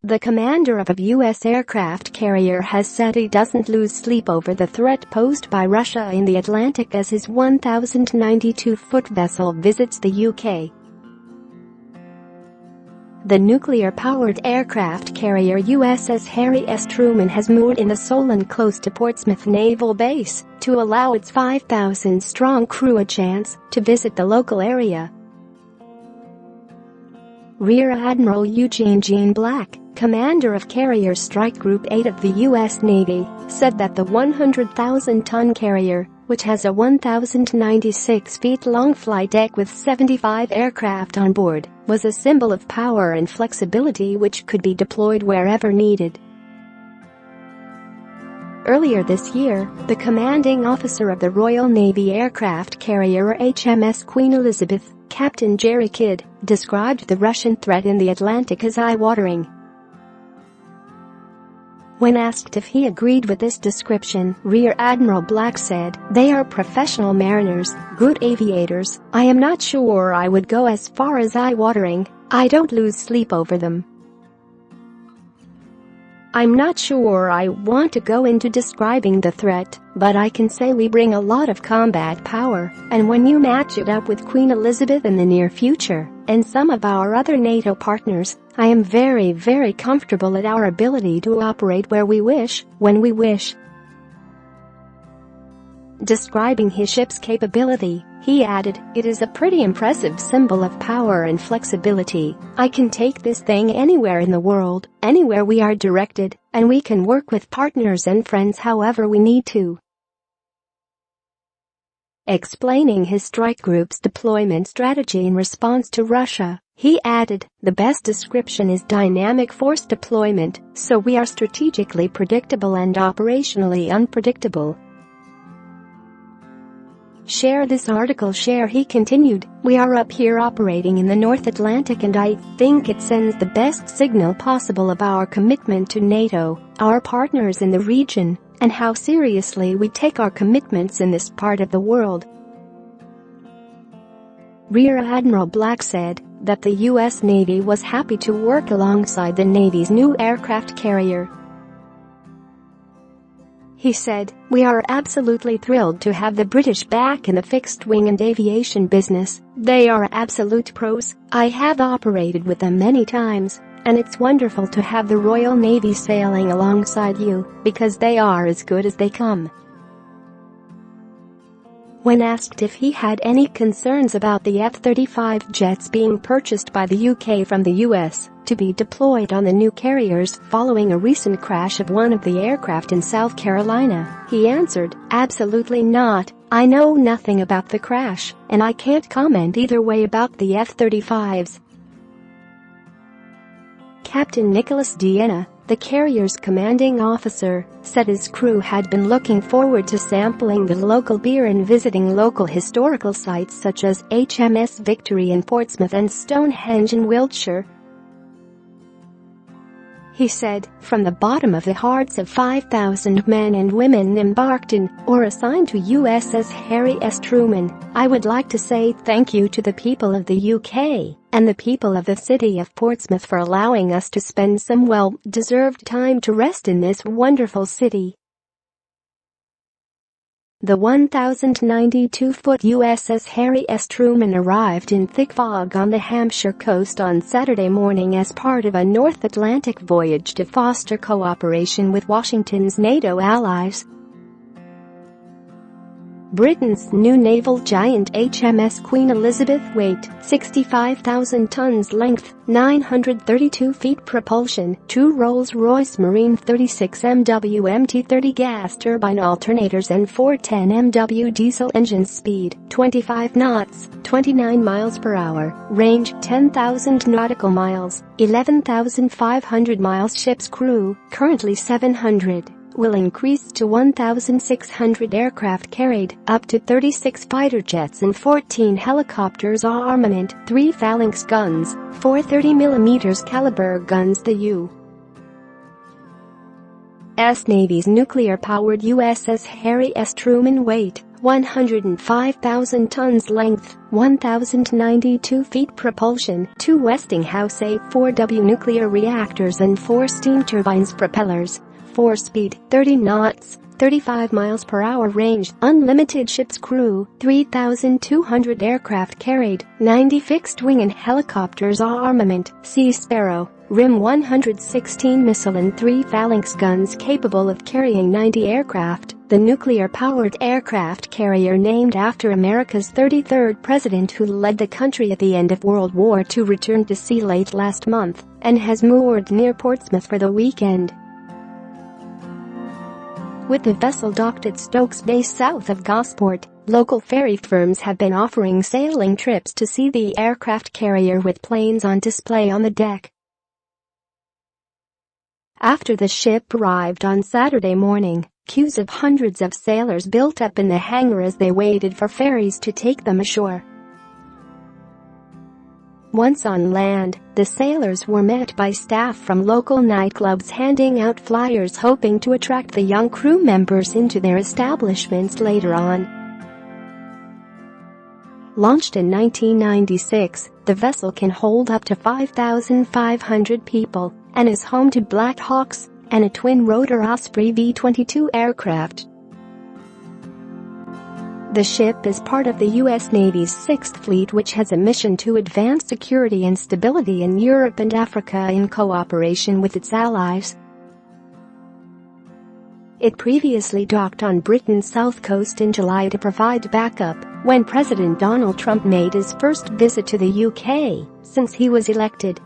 The commander of a U.S. aircraft carrier has said he doesn't lose sleep over the threat posed by Russia in the Atlantic as his 1,092-foot vessel visits the UK. The nuclear-powered aircraft carrier USS Harry S. Truman has moored in the Solent close to Portsmouth Naval Base to allow its 5,000-strong crew a chance to visit the local area. Rear Admiral Eugene Jean Black, commander of Carrier Strike Group 8 of the U.S. Navy, said that the 100,000-ton carrier, which has a 1,096-feet-long flight deck with 75 aircraft on board, was a symbol of power and flexibility which could be deployed wherever needed. Earlier this year, the commanding officer of the Royal Navy aircraft carrier HMS Queen Elizabeth, Captain Jerry Kidd, described the Russian threat in the Atlantic as eye-watering. When asked if he agreed with this description, Rear Admiral Black said, "They are professional mariners, good aviators. I am not sure I would go as far as eye-watering. I don't lose sleep over them. I'm not sure I want to go into describing the threat, but I can say we bring a lot of combat power, and when you match it up with Queen Elizabeth in the near future, and some of our other NATO partners, I am very, very comfortable at our ability to operate where we wish, when we wish." Describing his ship's capability, he added, "It is a pretty impressive symbol of power and flexibility. I can take this thing anywhere in the world, anywhere we are directed, and we can work with partners and friends however we need to." Explaining his strike group's deployment strategy in response to Russia, he added, "The best description is dynamic force deployment, so we are strategically predictable and operationally unpredictable." Share this article. He continued, "We are up here operating in the North Atlantic and I think it sends the best signal possible of our commitment to NATO, our partners in the region, and how seriously we take our commitments in this part of the world." Rear Admiral Black said that the U.S. Navy was happy to work alongside the Navy's new aircraft carrier. He said, "We are absolutely thrilled to have the British back in the fixed-wing and aviation business. They are absolute pros. I have operated with them many times, and it's wonderful to have the Royal Navy sailing alongside you, because they are as good as they come." When asked if he had any concerns about the F-35 jets being purchased by the UK from the US to be deployed on the new carriers following a recent crash of one of the aircraft in South Carolina, he answered, "Absolutely not. I know nothing about the crash, and I can't comment either way about the F-35s." Captain Nicholas Deanna, the carrier's commanding officer, said his crew had been looking forward to sampling the local beer and visiting local historical sites such as HMS Victory in Portsmouth and Stonehenge in Wiltshire. He said, "From the bottom of the hearts of 5,000 men and women embarked in, or assigned to USS Harry S. Truman, I would like to say thank you to the people of the UK and the people of the city of Portsmouth for allowing us to spend some well-deserved time to rest in this wonderful city." The 1,092-foot USS Harry S. Truman arrived in thick fog on the Hampshire coast on Saturday morning as part of a North Atlantic voyage to foster cooperation with Washington's NATO allies. Britain's new naval giant HMS Queen Elizabeth, weight 65,000 tons, length 932 feet, propulsion 2 Rolls-Royce Marine 36 MW MT30 gas turbine alternators and 410 MW diesel engines, speed 25 knots, 29 miles per hour, range 10,000 nautical miles, 11,500 miles. Ship's crew, currently 700. Will increase to 1,600 aircraft carried, up to 36 fighter jets and 14 helicopters. Armament, 3 Phalanx guns, 4 30mm caliber guns. The U.S. Navy's nuclear-powered USS Harry S. Truman, weight 105,000 tons length, 1,092 feet propulsion, 2 Westinghouse A4W nuclear reactors and 4 steam turbines propellers, 4 speed, 30 knots, 35 miles per hour range, unlimited ship's crew, 3,200 aircraft carried, 90 fixed-wing and helicopters armament, Sea Sparrow, RIM 116 missile and 3 Phalanx guns capable of carrying 90 aircraft, the nuclear-powered aircraft carrier named after America's 33rd president who led the country at the end of World War II returned to sea late last month and has moored near Portsmouth for the weekend. With the vessel docked at Stokes Bay south of Gosport, local ferry firms have been offering sailing trips to see the aircraft carrier with planes on display on the deck. After the ship arrived on Saturday morning, queues of hundreds of sailors built up in the hangar as they waited for ferries to take them ashore. Once on land, the sailors were met by staff from local nightclubs handing out flyers hoping to attract the young crew members into their establishments later on. Launched in 1996, the vessel can hold up to 5,500 people and is home to Black Hawks and a twin-rotor Osprey V-22 aircraft. The ship is part of the U.S. Navy's 6th Fleet, which has a mission to advance security and stability in Europe and Africa in cooperation with its allies. It previously docked on Britain's south coast in July to provide backup when President Donald Trump made his first visit to the UK since he was elected.